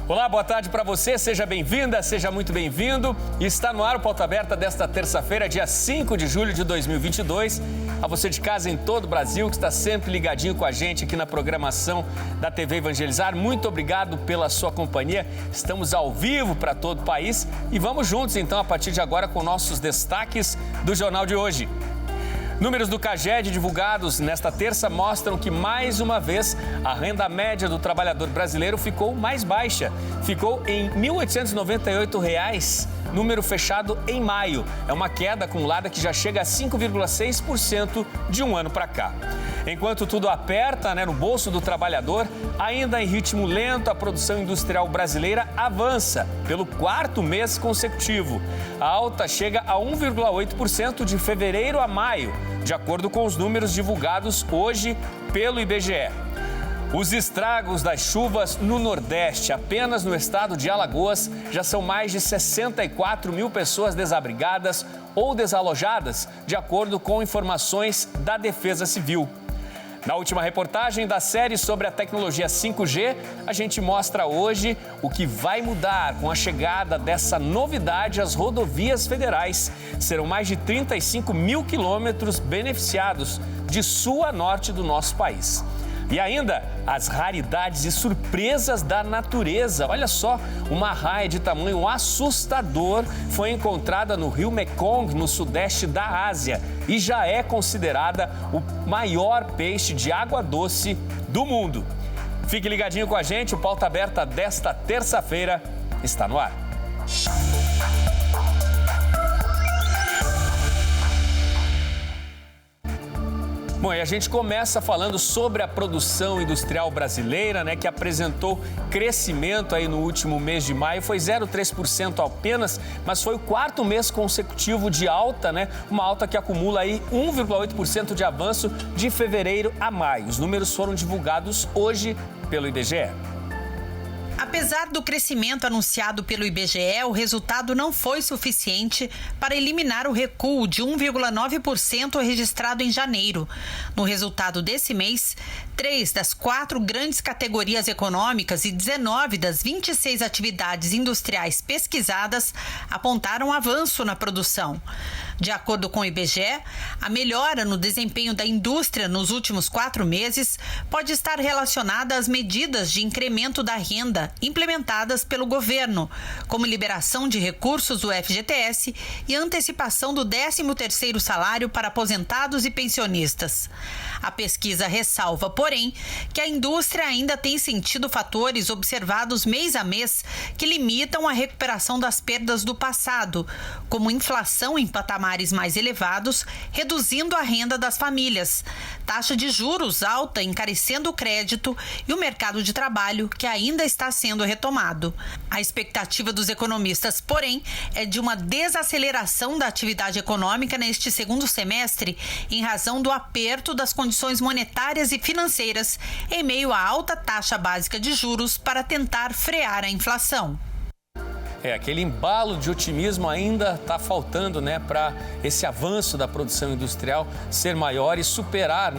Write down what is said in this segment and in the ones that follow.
Olá, boa tarde para você, seja bem-vinda, seja muito bem-vindo. Está no ar o Pauta Aberta desta terça-feira, dia 5 de julho de 2022. A você de casa em todo o Brasil, que está sempre ligadinho com a gente aqui na programação da TV Evangelizar, muito obrigado pela sua companhia. Estamos ao vivo para todo o país e vamos juntos então a partir de agora com nossos destaques do jornal de hoje. Números do CAGED divulgados nesta terça mostram que, mais uma vez, a renda média do trabalhador brasileiro ficou mais baixa. Ficou em R$ 1.898, número fechado em maio. É uma queda acumulada que já chega a 5,6% de um ano para cá. Enquanto tudo aperta, no bolso do trabalhador, ainda em ritmo lento, a produção industrial brasileira avança pelo quarto mês consecutivo. A alta chega a 1,8% de fevereiro a maio, de acordo com os números divulgados hoje pelo IBGE. Os estragos das chuvas no Nordeste, apenas no estado de Alagoas, já são mais de 64 mil pessoas desabrigadas ou desalojadas, de acordo com informações da Defesa Civil. Na última reportagem da série sobre a tecnologia 5G, a gente mostra hoje o que vai mudar com a chegada dessa novidade às rodovias federais. Serão mais de 35 mil quilômetros beneficiados de sul a norte do nosso país. E ainda as raridades e surpresas da natureza. Olha só, uma raia de tamanho assustador foi encontrada no rio Mekong, no sudeste da Ásia, e já é considerada o maior peixe de água doce do mundo. Fique ligadinho com a gente, o Pauta Aberta desta terça-feira está no ar. Bom, e a gente começa falando sobre a produção industrial brasileira, que apresentou crescimento aí no último mês de maio, foi 0,3% apenas, mas foi o quarto mês consecutivo de alta, uma alta que acumula aí 1,8% de avanço de fevereiro a maio. Os números foram divulgados hoje pelo IBGE. Apesar do crescimento anunciado pelo IBGE, o resultado não foi suficiente para eliminar o recuo de 1,9% registrado em janeiro. No resultado desse mês, 3 das 4 grandes categorias econômicas e 19 das 26 atividades industriais pesquisadas apontaram avanço na produção. De acordo com o IBGE, a melhora no desempenho da indústria nos últimos 4 meses pode estar relacionada às medidas de incremento da renda implementadas pelo governo, como liberação de recursos do FGTS e antecipação do 13º salário para aposentados e pensionistas. A pesquisa ressalva, porém, que a indústria ainda tem sentido fatores observados mês a mês que limitam a recuperação das perdas do passado, como inflação em patamares mais elevados, reduzindo a renda das famílias, taxa de juros alta encarecendo o crédito e o mercado de trabalho que ainda está sendo retomado. A expectativa dos economistas, porém, é de uma desaceleração da atividade econômica neste segundo semestre em razão do aperto das condições monetárias e financeiras em meio à alta taxa básica de juros para tentar frear a inflação. Aquele embalo de otimismo ainda está faltando, para esse avanço da produção industrial ser maior e superar,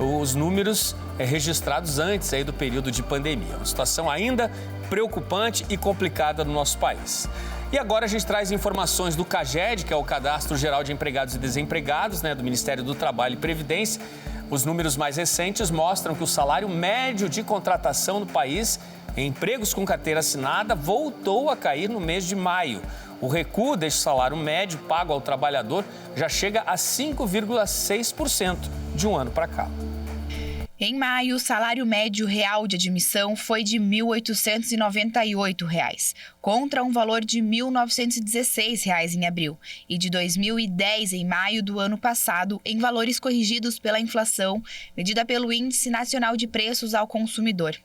os números registrados antes aí do período de pandemia. Uma situação ainda preocupante e complicada no nosso país. E agora a gente traz informações do CAGED, que é o Cadastro Geral de Empregados e Desempregados, do Ministério do Trabalho e Previdência. Os números mais recentes mostram que o salário médio de contratação no país em empregos com carteira assinada voltou a cair no mês de maio. O recuo deste salário médio pago ao trabalhador já chega a 5,6% de um ano para cá. Em maio, o salário médio real de admissão foi de R$ 1.898, contra um valor de R$ 1.916 em abril, e de R$ 2.010 em maio do ano passado, em valores corrigidos pela inflação, medida pelo Índice Nacional de Preços ao Consumidor.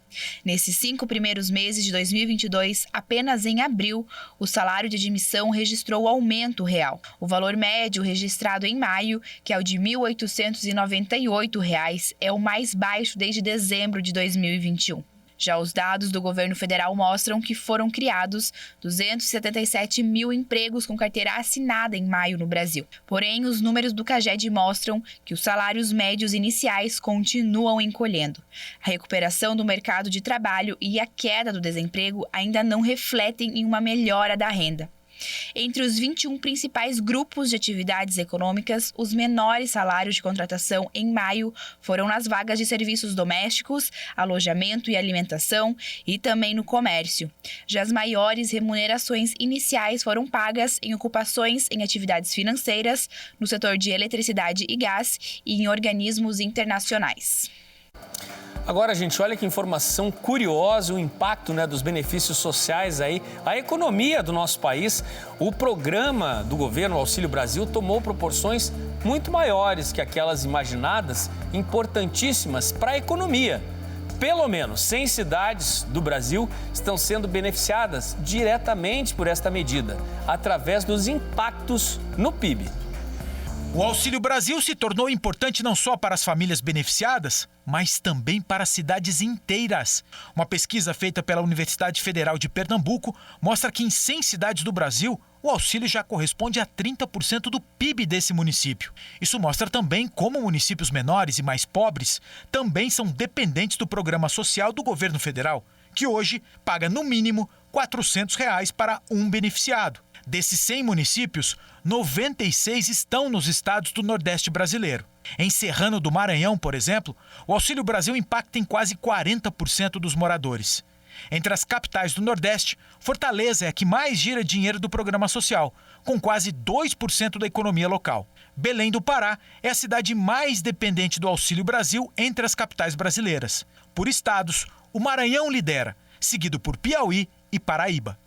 Nesses 5 primeiros meses de 2022, apenas em abril, o salário de admissão registrou aumento real. O valor médio registrado em maio, que é o de R$ 1.898, é o mais baixo desde dezembro de 2021. Já os dados do governo federal mostram que foram criados 277 mil empregos com carteira assinada em maio no Brasil. Porém, os números do CAGED mostram que os salários médios iniciais continuam encolhendo. A recuperação do mercado de trabalho e a queda do desemprego ainda não refletem em uma melhora da renda. Entre os 21 principais grupos de atividades econômicas, os menores salários de contratação em maio foram nas vagas de serviços domésticos, alojamento e alimentação e também no comércio. Já as maiores remunerações iniciais foram pagas em ocupações em atividades financeiras, no setor de eletricidade e gás e em organismos internacionais. Agora, gente, olha que informação curiosa, o impacto, dos benefícios sociais aí, a economia do nosso país. O programa do governo Auxílio Brasil tomou proporções muito maiores que aquelas imaginadas, importantíssimas para a economia. Pelo menos 100 cidades do Brasil estão sendo beneficiadas diretamente por esta medida, através dos impactos no PIB. O Auxílio Brasil se tornou importante não só para as famílias beneficiadas, mas também para cidades inteiras. Uma pesquisa feita pela Universidade Federal de Pernambuco mostra que em 100 cidades do Brasil, o auxílio já corresponde a 30% do PIB desse município. Isso mostra também como municípios menores e mais pobres também são dependentes do programa social do governo federal, que hoje paga no mínimo R$ 400 para um beneficiado. Desses 100 municípios, 96 estão nos estados do Nordeste brasileiro. Em Serrano do Maranhão, por exemplo, o Auxílio Brasil impacta em quase 40% dos moradores. Entre as capitais do Nordeste, Fortaleza é a que mais gira dinheiro do programa social, com quase 2% da economia local. Belém do Pará é a cidade mais dependente do Auxílio Brasil entre as capitais brasileiras. Por estados, o Maranhão lidera, seguido por Piauí e Paraíba.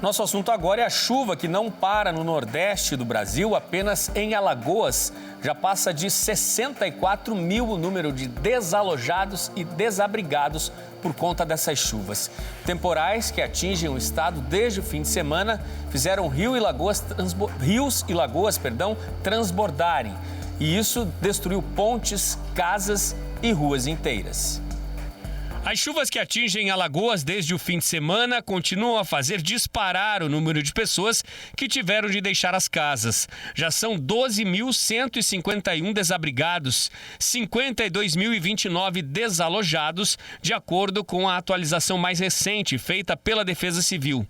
Nosso assunto agora é a chuva que não para no Nordeste do Brasil, apenas em Alagoas. Já passa de 64 mil o número de desalojados e desabrigados por conta dessas chuvas. Temporais que atingem o estado desde o fim de semana fizeram rios e lagoas transbordarem. E isso destruiu pontes, casas e ruas inteiras. As chuvas que atingem Alagoas desde o fim de semana continuam a fazer disparar o número de pessoas que tiveram de deixar as casas. Já são 12.151 desabrigados, 52.029 desalojados, de acordo com a atualização mais recente feita pela Defesa Civil.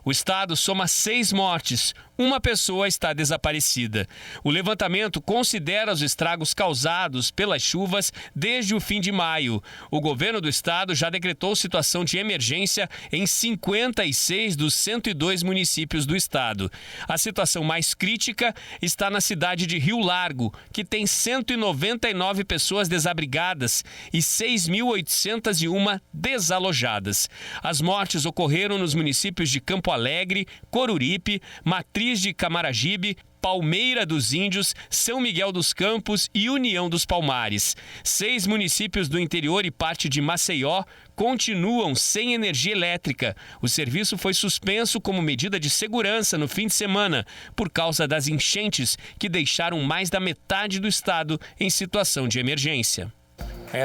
O estado soma 6 mortes. Uma pessoa está desaparecida. O levantamento considera os estragos causados pelas chuvas desde o fim de maio. O governo do estado já decretou situação de emergência em 56 dos 102 municípios do estado. A situação mais crítica está na cidade de Rio Largo, que tem 199 pessoas desabrigadas e 6.801 desalojadas. As mortes ocorreram nos municípios de Campo Alegre, Coruripe, Matriz de Camaragibe, Palmeira dos Índios, São Miguel dos Campos e União dos Palmares. 6 municípios do interior e parte de Maceió continuam sem energia elétrica. O serviço foi suspenso como medida de segurança no fim de semana, por causa das enchentes que deixaram mais da metade do estado em situação de emergência.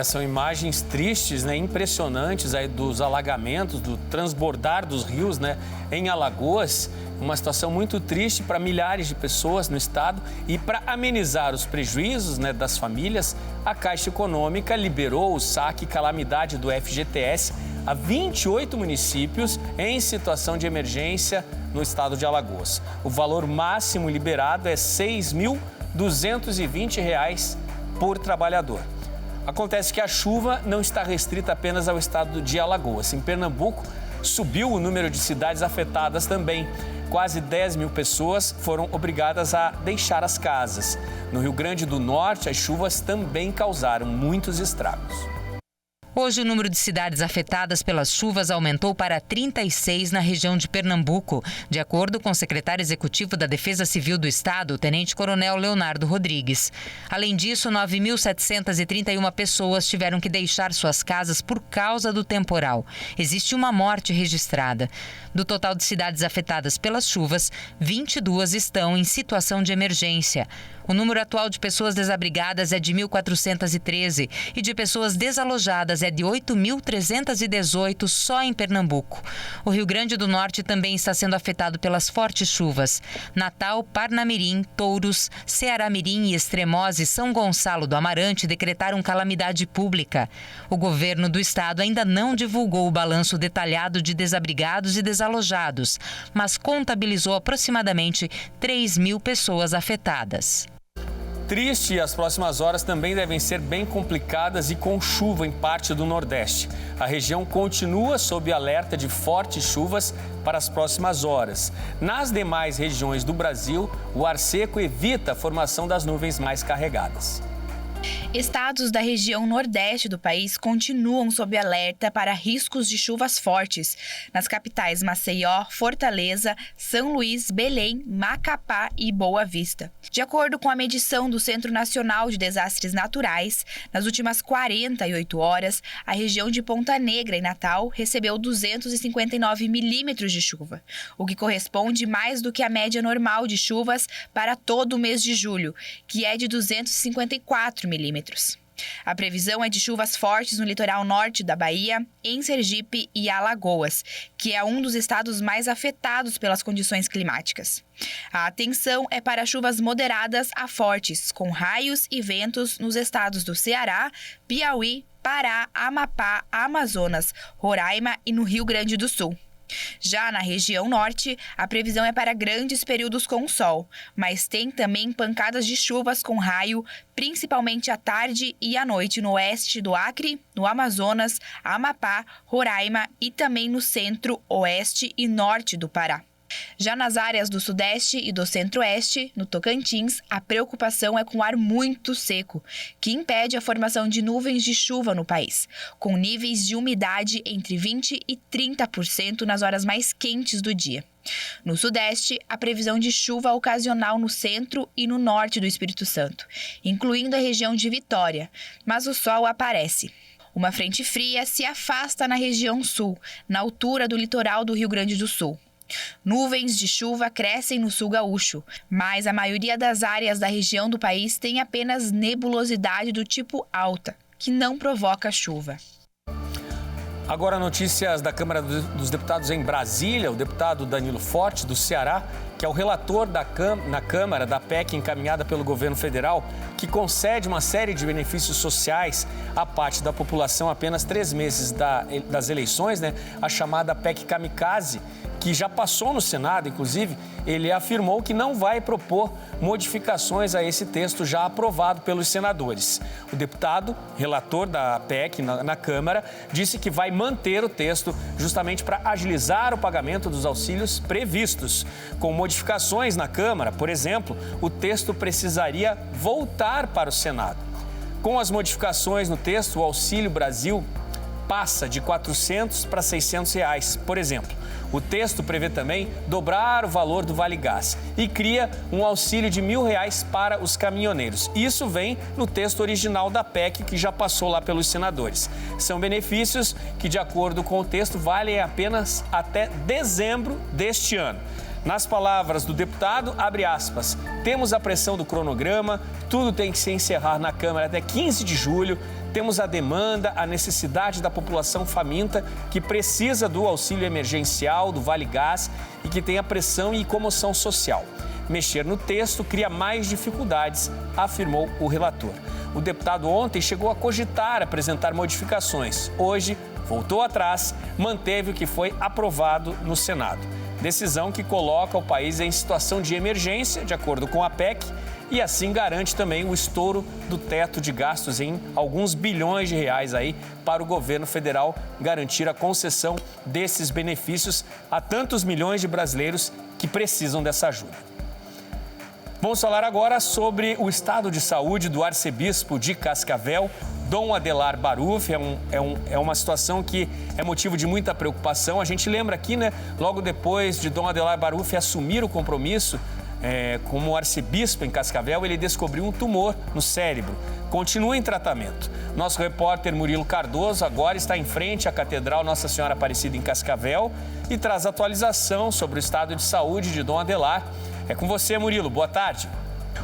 São imagens tristes, impressionantes aí dos alagamentos, do transbordar dos rios, em Alagoas. Uma situação muito triste para milhares de pessoas no estado. E para amenizar os prejuízos das famílias, a Caixa Econômica liberou o saque calamidade do FGTS a 28 municípios em situação de emergência no estado de Alagoas. O valor máximo liberado é R$ 6.220 por trabalhador. Acontece que a chuva não está restrita apenas ao estado de Alagoas. Em Pernambuco, subiu o número de cidades afetadas também. Quase 10 mil pessoas foram obrigadas a deixar as casas. No Rio Grande do Norte, as chuvas também causaram muitos estragos. Hoje, o número de cidades afetadas pelas chuvas aumentou para 36 na região de Pernambuco, de acordo com o secretário executivo da Defesa Civil do Estado, o tenente-coronel Leonardo Rodrigues. Além disso, 9.731 pessoas tiveram que deixar suas casas por causa do temporal. Existe uma morte registrada. Do total de cidades afetadas pelas chuvas, 22 estão em situação de emergência. O número atual de pessoas desabrigadas é de 1.413 e de pessoas desalojadas é de 8.318 só em Pernambuco. O Rio Grande do Norte também está sendo afetado pelas fortes chuvas. Natal, Parnamirim, Touros, Ceará-Mirim e Extremoz e São Gonçalo do Amarante decretaram calamidade pública. O governo do estado ainda não divulgou o balanço detalhado de desabrigados e desalojados, mas contabilizou aproximadamente 3.000 pessoas afetadas. Triste, e as próximas horas também devem ser bem complicadas e com chuva em parte do Nordeste. A região continua sob alerta de fortes chuvas para as próximas horas. Nas demais regiões do Brasil, o ar seco evita a formação das nuvens mais carregadas. Estados da região nordeste do país continuam sob alerta para riscos de chuvas fortes. Nas capitais Maceió, Fortaleza, São Luís, Belém, Macapá e Boa Vista. De acordo com a medição do Centro Nacional de Desastres Naturais, nas últimas 48 horas, a região de Ponta Negra, em Natal, recebeu 259 milímetros de chuva, o que corresponde mais do que a média normal de chuvas para todo o mês de julho, que é de 254 milímetros. A previsão é de chuvas fortes no litoral norte da Bahia, em Sergipe e Alagoas, que é um dos estados mais afetados pelas condições climáticas. A atenção é para chuvas moderadas a fortes, com raios e ventos nos estados do Ceará, Piauí, Pará, Amapá, Amazonas, Roraima e no Rio Grande do Sul. Já na região norte, a previsão é para grandes períodos com sol, mas tem também pancadas de chuvas com raio, principalmente à tarde e à noite no oeste do Acre, no Amazonas, Amapá, Roraima e também no centro, oeste e norte do Pará. Já nas áreas do Sudeste e do Centro-Oeste, no Tocantins, a preocupação é com ar muito seco, que impede a formação de nuvens de chuva no país, com níveis de umidade entre 20% e 30% nas horas mais quentes do dia. No Sudeste, a previsão de chuva ocasional no centro e no norte do Espírito Santo, incluindo a região de Vitória, mas o sol aparece. Uma frente fria se afasta na região sul, na altura do litoral do Rio Grande do Sul. Nuvens de chuva crescem no sul gaúcho, mas a maioria das áreas da região do país tem apenas nebulosidade do tipo alta, que não provoca chuva. Agora, notícias da Câmara dos Deputados em Brasília. O deputado Danilo Forte, do Ceará, que é o relator na Câmara da PEC encaminhada pelo governo federal, que concede uma série de benefícios sociais à parte da população apenas 3 meses das eleições, a chamada PEC Kamikaze, que já passou no Senado, inclusive, ele afirmou que não vai propor modificações a esse texto já aprovado pelos senadores. O deputado, relator da PEC na Câmara, disse que vai manter o texto justamente para agilizar o pagamento dos auxílios previstos. Com modificações na Câmara, por exemplo, o texto precisaria voltar para o Senado. Com as modificações no texto, o Auxílio Brasil passa de R$ 400 para R$ 600 reais, por exemplo. O texto prevê também dobrar o valor do Vale Gás e cria um auxílio de R$ 1.000 para os caminhoneiros. Isso vem no texto original da PEC, que já passou lá pelos senadores. São benefícios que, de acordo com o texto, valem apenas até dezembro deste ano. Nas palavras do deputado, abre aspas, temos a pressão do cronograma, tudo tem que se encerrar na Câmara até 15 de julho, temos a demanda, a necessidade da população faminta que precisa do auxílio emergencial, do Vale Gás e que tem a pressão e comoção social. Mexer no texto cria mais dificuldades, afirmou o relator. O deputado ontem chegou a cogitar apresentar modificações. Hoje, voltou atrás, manteve o que foi aprovado no Senado. Decisão que coloca o país em situação de emergência, de acordo com a PEC, e assim garante também o estouro do teto de gastos em alguns bilhões de reais aí para o governo federal garantir a concessão desses benefícios a tantos milhões de brasileiros que precisam dessa ajuda. Vamos falar agora sobre o estado de saúde do arcebispo de Cascavel, Dom Adelar Baruf. É uma situação que é motivo de muita preocupação. A gente lembra aqui, logo depois de Dom Adelar Baruf assumir o compromisso como arcebispo em Cascavel, ele descobriu um tumor no cérebro. Continua em tratamento. Nosso repórter Murilo Cardoso agora está em frente à Catedral Nossa Senhora Aparecida em Cascavel e traz atualização sobre o estado de saúde de Dom Adelar. É com você, Murilo. Boa tarde.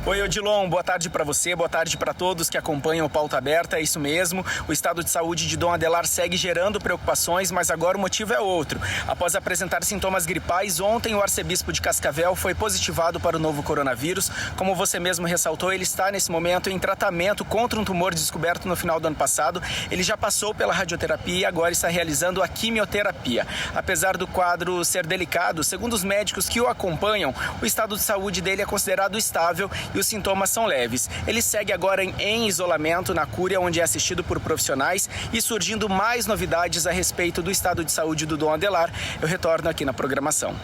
Oi, Odilon, boa tarde para você, boa tarde para todos que acompanham o Pauta Aberta, é isso mesmo. O estado de saúde de Dom Adelar segue gerando preocupações, mas agora o motivo é outro. Após apresentar sintomas gripais, ontem o arcebispo de Cascavel foi positivado para o novo coronavírus. Como você mesmo ressaltou, ele está nesse momento em tratamento contra um tumor descoberto no final do ano passado. Ele já passou pela radioterapia e agora está realizando a quimioterapia. Apesar do quadro ser delicado, segundo os médicos que o acompanham, o estado de saúde dele é considerado estável e os sintomas são leves. Ele segue agora em isolamento na Cúria, onde é assistido por profissionais, e surgindo mais novidades a respeito do estado de saúde do Dom Adelar, eu retorno aqui na programação.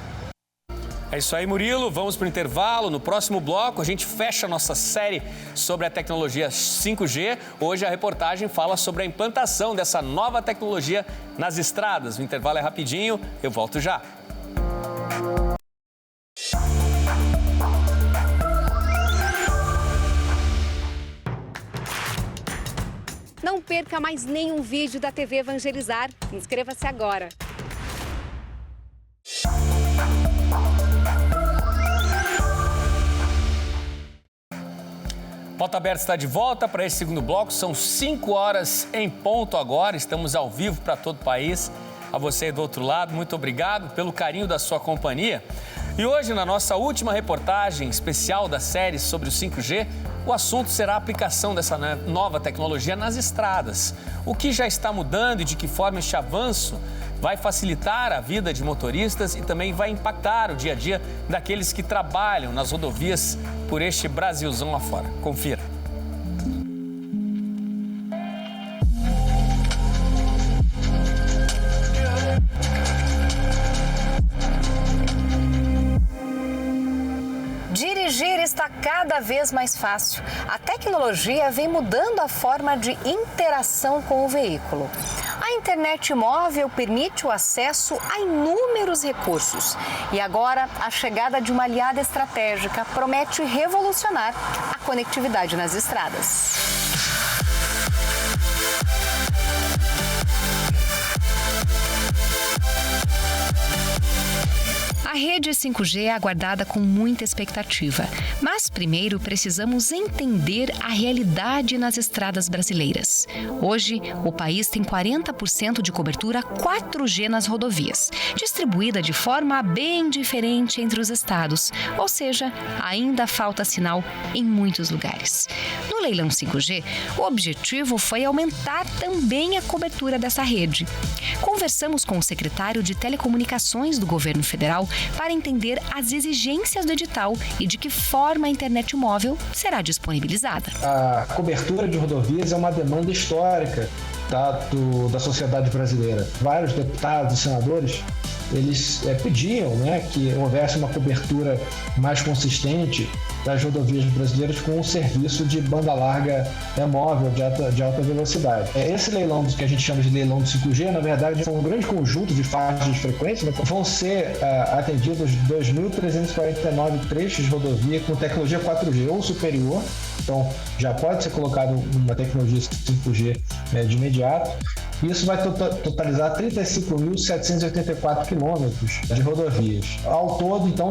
É isso aí, Murilo. Vamos para o intervalo. No próximo bloco, a gente fecha a nossa série sobre a tecnologia 5G. Hoje a reportagem fala sobre a implantação dessa nova tecnologia nas estradas. O intervalo é rapidinho, eu volto já. Não perca mais nenhum vídeo da TV Evangelizar. Inscreva-se agora. Pauta Aberta está de volta para esse segundo bloco. São 5 horas em ponto agora. Estamos ao vivo para todo o país. A você do outro lado, muito obrigado pelo carinho da sua companhia. E hoje, na nossa última reportagem especial da série sobre o 5G, o assunto será a aplicação dessa nova tecnologia nas estradas. O que já está mudando e de que forma este avanço vai facilitar a vida de motoristas e também vai impactar o dia a dia daqueles que trabalham nas rodovias por este Brasilzão afora. Confira. Dirigir está cada vez mais fácil. A tecnologia vem mudando a forma de interação com o veículo. A internet móvel permite o acesso a inúmeros recursos. E agora, a chegada de uma aliada estratégica promete revolucionar a conectividade nas estradas. A rede 5G é aguardada com muita expectativa, mas primeiro precisamos entender a realidade nas estradas brasileiras. Hoje, o país tem 40% de cobertura 4G nas rodovias, distribuída de forma bem diferente entre os estados, ou seja, ainda falta sinal em muitos lugares. No leilão 5G, o objetivo foi aumentar também a cobertura dessa rede. Conversamos com o secretário de Telecomunicações do Governo Federal para entender as exigências do edital e de que forma a internet móvel será disponibilizada. A cobertura de rodovias é uma demanda histórica da sociedade brasileira. Vários deputados e senadores, eles pediam, que houvesse uma cobertura mais consistente das rodovias brasileiras com um serviço de banda larga móvel de alta velocidade. Esse leilão que a gente chama de leilão do 5G, na verdade, é um grande conjunto de faixas de frequência. Vão ser atendidos 2.349 trechos de rodovia com tecnologia 4G ou superior. Então, já pode ser colocado uma tecnologia 5G de imediato. Isso vai totalizar 35.784 quilômetros de rodovias. Ao todo, então,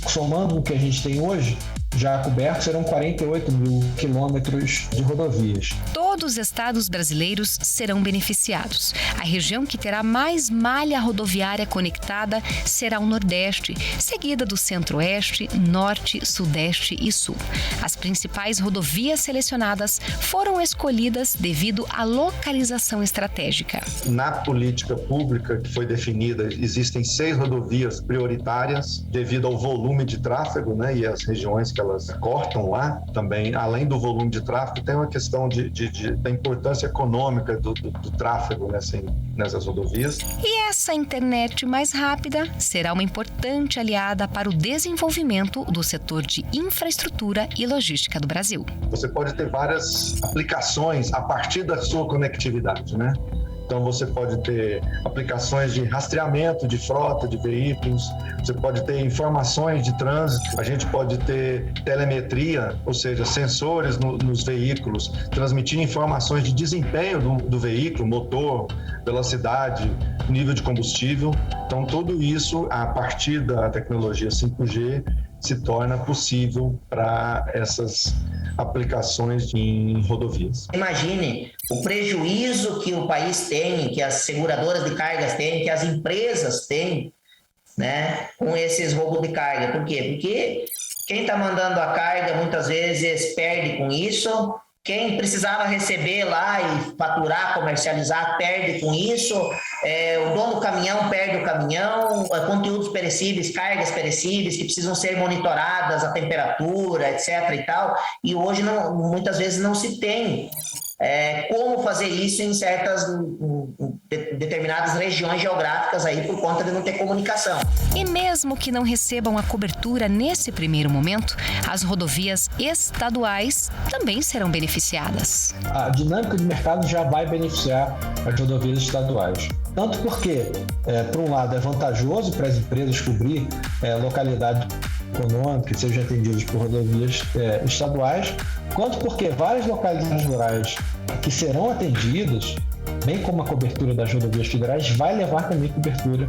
somando o que a gente tem hoje, já coberto, serão 48 mil quilômetros de rodovias. Todos os estados brasileiros serão beneficiados. A região que terá mais malha rodoviária conectada será o Nordeste, seguida do Centro-Oeste, Norte, Sudeste e Sul. As principais rodovias selecionadas foram escolhidas devido à localização estratégica. Na política pública que foi definida, existem 6 rodovias prioritárias devido ao volume de tráfego, e as regiões que elas cortam lá também, além do volume de tráfego, tem uma questão da importância econômica do tráfego nessas rodovias. E essa internet mais rápida será uma importante aliada para o desenvolvimento do setor de infraestrutura e logística do Brasil. Você pode ter várias aplicações a partir da sua conectividade, Então, você pode ter aplicações de rastreamento de frota de veículos, você pode ter informações de trânsito, a gente pode ter telemetria, ou seja, sensores nos veículos, transmitindo informações de desempenho do veículo, motor, velocidade, nível de combustível. Então, tudo isso, a partir da tecnologia 5G, se torna possível para essas aplicações em rodovias. Imagine o prejuízo que o país tem, que as seguradoras de cargas têm, que as empresas têm, né, com esses roubos de carga. Por quê? Porque quem está mandando a carga muitas vezes perde com isso. Quem precisava receber lá e faturar, comercializar, perde com isso. O dono do caminhão perde o caminhão. Conteúdos perecíveis, cargas perecíveis que precisam ser monitoradas, a temperatura, etc. e tal. E hoje, muitas vezes, não se tem como fazer isso em certas determinadas regiões geográficas aí por conta de não ter comunicação. E mesmo que não recebam a cobertura nesse primeiro momento, as rodovias estaduais também serão beneficiadas. A dinâmica de mercado já vai beneficiar as rodovias estaduais. Tanto porque, por um lado, é vantajoso para as empresas cobrir localidades econômicas que sejam atendidas por rodovias estaduais, quanto porque várias localidades rurais que serão atendidas, bem como a cobertura das rodovias federais, vai levar também cobertura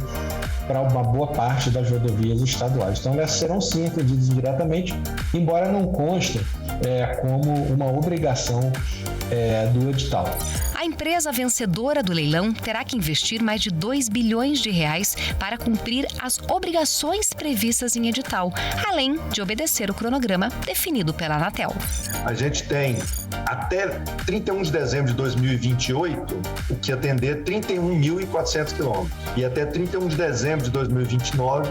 para uma boa parte das rodovias estaduais. Então, elas serão sim atendidas diretamente, embora não constem como uma obrigação do edital. A empresa vencedora do leilão terá que investir mais de R$2 bilhões para cumprir as obrigações previstas em edital, além de obedecer o cronograma definido pela Anatel. A gente tem até 31 de dezembro de 2028 o que atender 31.400 quilômetros. E até 31 de dezembro de 2029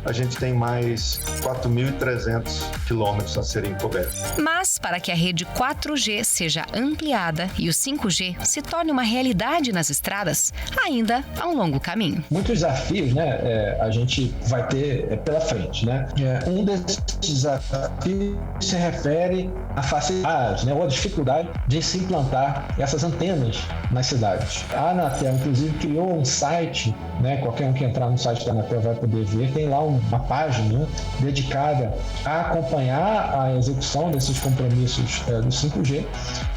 a gente tem mais 4.300 quilômetros a serem cobertos. Mas, para que a rede 4G seja ampliada e o 5G se torne uma realidade nas estradas, ainda há um longo caminho. Muitos desafios, né, a gente vai ter pela frente, né? Um desses desafios se refere à facilidade, né, ou à dificuldade de se implantar essas antenas nas cidades. A Anatel, inclusive, criou um site, né, qualquer um que entrar no site da Anatel vai poder ver, tem lá uma página, né, dedicada a acompanhar a execução desses compromissos do 5G,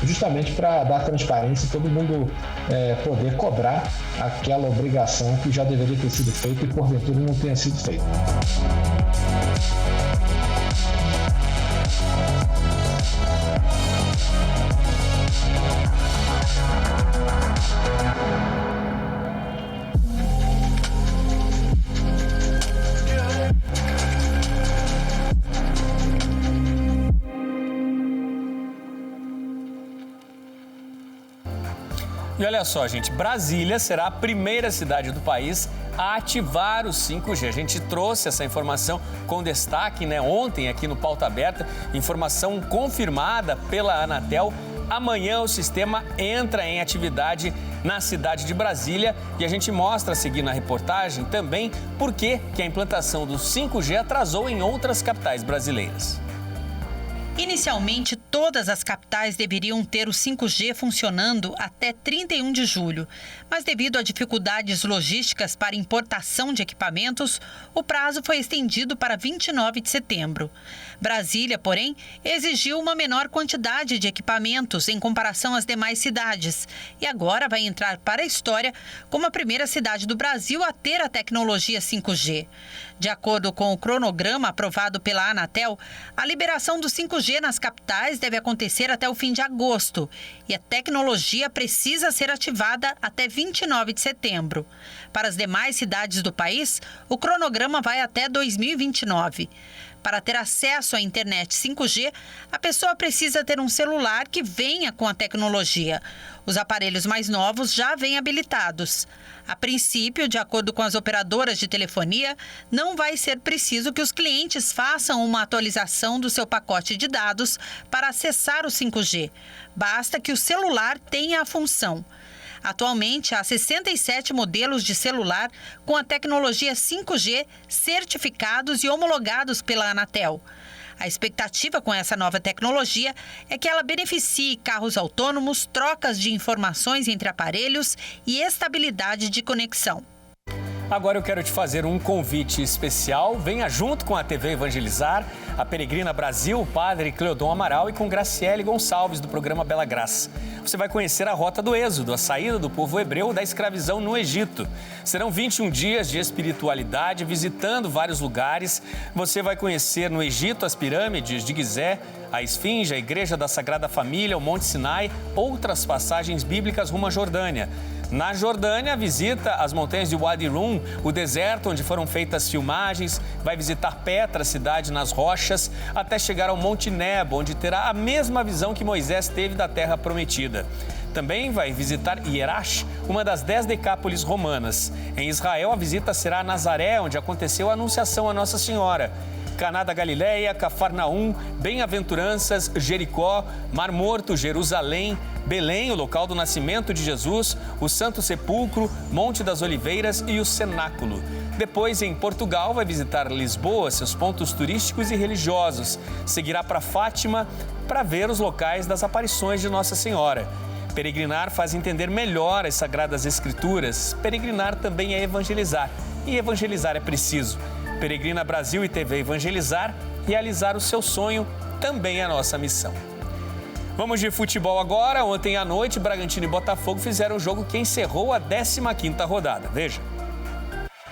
justamente para dar transparência e todo mundo poder cobrar aquela obrigação que já deveria ter sido feita e porventura não tenha sido feita. E olha só, gente, Brasília será a primeira cidade do país a ativar o 5G. A gente trouxe essa informação com destaque, né, ontem aqui no Pauta Aberta, informação confirmada pela Anatel. Amanhã o sistema entra em atividade na cidade de Brasília e a gente mostra a seguir na reportagem também por que a implantação do 5G atrasou em outras capitais brasileiras. Inicialmente, todas as capitais deveriam ter o 5G funcionando até 31 de julho, mas devido a dificuldades logísticas para importação de equipamentos, o prazo foi estendido para 29 de setembro. Brasília, porém, exigiu uma menor quantidade de equipamentos em comparação às demais cidades e agora vai entrar para a história como a primeira cidade do Brasil a ter a tecnologia 5G. De acordo com o cronograma aprovado pela Anatel, a liberação do 5G nas capitais deve acontecer até o fim de agosto e a tecnologia precisa ser ativada até 29 de setembro. Para as demais cidades do país, o cronograma vai até 2029. Para ter acesso à internet 5G, a pessoa precisa ter um celular que venha com a tecnologia. Os aparelhos mais novos já vêm habilitados. A princípio, de acordo com as operadoras de telefonia, não vai ser preciso que os clientes façam uma atualização do seu pacote de dados para acessar o 5G. Basta que o celular tenha a função. Atualmente, há 67 modelos de celular com a tecnologia 5G certificados e homologados pela Anatel. A expectativa com essa nova tecnologia é que ela beneficie carros autônomos, trocas de informações entre aparelhos e estabilidade de conexão. Agora eu quero te fazer um convite especial. Venha junto com a TV Evangelizar, a Peregrina Brasil, o padre Cleodon Amaral e com Graciele Gonçalves, do programa Bela Graça. você vai conhecer a Rota do Êxodo, a saída do povo hebreu da escravidão no Egito. Serão 21 dias de espiritualidade, visitando vários lugares. Você vai conhecer no Egito as pirâmides de Gizé, a Esfinge, a Igreja da Sagrada Família, o Monte Sinai, outras passagens bíblicas rumo à Jordânia. Na Jordânia, visita as montanhas de Wadi Rum, o deserto onde foram feitas filmagens, vai visitar Petra, cidade nas rochas, até chegar ao Monte Nebo, onde terá a mesma visão que Moisés teve da terra prometida. Também vai visitar Hierash, uma das 10 decápolis romanas. Em Israel, a visita será a Nazaré, onde aconteceu a anunciação a Nossa Senhora. Caná da Galileia, Cafarnaum, Bem-aventuranças, Jericó, Mar Morto, Jerusalém, Belém, o local do nascimento de Jesus, o Santo Sepulcro, Monte das Oliveiras e o Cenáculo. Depois, em Portugal, vai visitar Lisboa, seus pontos turísticos e religiosos. Seguirá para Fátima para ver os locais das aparições de Nossa Senhora. Peregrinar faz entender melhor as Sagradas Escrituras. Peregrinar também é evangelizar. E evangelizar é preciso. Peregrina Brasil e TV Evangelizar, realizar o seu sonho também é a nossa missão. Vamos de futebol agora. Ontem à noite, Bragantino e Botafogo fizeram o jogo que encerrou a 15ª rodada. Veja.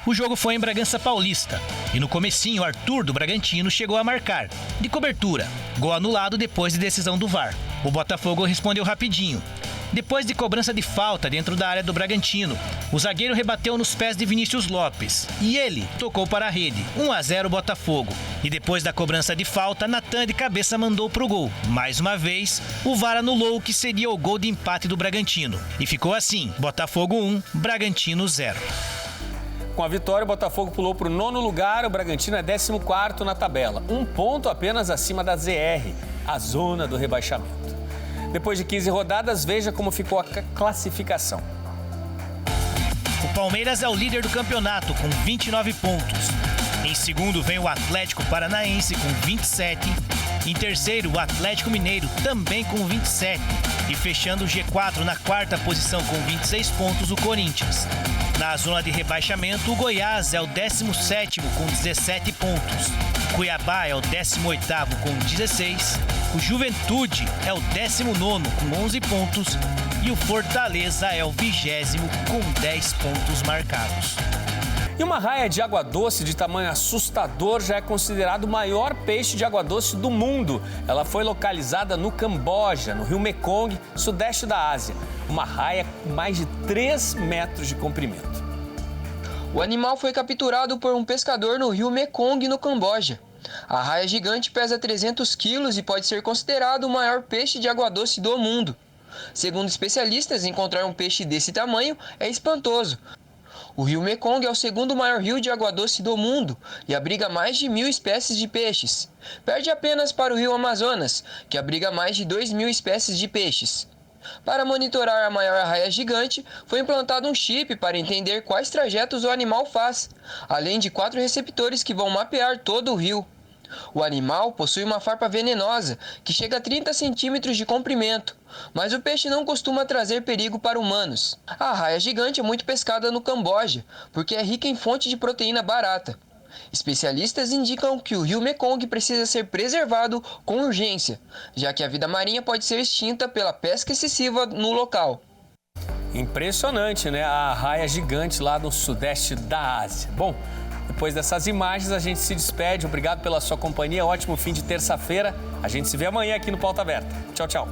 O jogo foi em Bragança Paulista e no comecinho, Arthur do Bragantino chegou a marcar, de cobertura, gol anulado depois de decisão do VAR. O Botafogo respondeu rapidinho. Depois de cobrança de falta dentro da área do Bragantino, o zagueiro rebateu nos pés de Vinícius Lopes e ele tocou para a rede, 1-0 Botafogo. E depois da cobrança de falta, Natan de cabeça mandou pro gol. Mais uma vez, o VAR anulou o que seria o gol de empate do Bragantino. E ficou assim, Botafogo 1, Bragantino 0. Com a vitória, o Botafogo pulou para o 9º lugar, o Bragantino é 14º na tabela. 1 ponto apenas acima da ZR, a zona do rebaixamento. Depois de 15 rodadas, veja como ficou a classificação. O Palmeiras é o líder do campeonato, com 29 pontos. Em segundo vem o Atlético Paranaense, com 27. Em terceiro, o Atlético Mineiro, também com 27. E fechando o G4 na 4ª posição, com 26 pontos, o Corinthians. Na zona de rebaixamento, o Goiás é o 17º, com 17 pontos. O Cuiabá é o 18º, com 16. O Juventude é o 19º, com 11 pontos. E o Fortaleza é o 20º, com 10 pontos marcados. E uma raia de água doce de tamanho assustador já é considerado o maior peixe de água doce do mundo. Ela foi localizada no Camboja, no rio Mekong, sudeste da Ásia. Uma raia com mais de 3 metros de comprimento. O animal foi capturado por um pescador no rio Mekong, no Camboja. A raia gigante pesa 300 quilos e pode ser considerado o maior peixe de água doce do mundo. Segundo especialistas, encontrar um peixe desse tamanho é espantoso. O rio Mekong é o 2º maior rio de água doce do mundo e abriga mais de 1.000 espécies de peixes. Perde apenas para o rio Amazonas, que abriga mais de 2.000 espécies de peixes. Para monitorar a maior raia gigante, foi implantado um chip para entender quais trajetos o animal faz, além de 4 receptores que vão mapear todo o rio. O animal possui uma farpa venenosa, que chega a 30 centímetros de comprimento, mas o peixe não costuma trazer perigo para humanos. A raia gigante é muito pescada no Camboja, porque é rica em fonte de proteína barata. Especialistas indicam que o rio Mekong precisa ser preservado com urgência, já que a vida marinha pode ser extinta pela pesca excessiva no local. Impressionante, né? A raia gigante lá no sudeste da Ásia. Bom, depois dessas imagens a gente se despede. Obrigado pela sua companhia. Ótimo fim de terça-feira. A gente se vê amanhã aqui no Pauta Aberta. Tchau, tchau.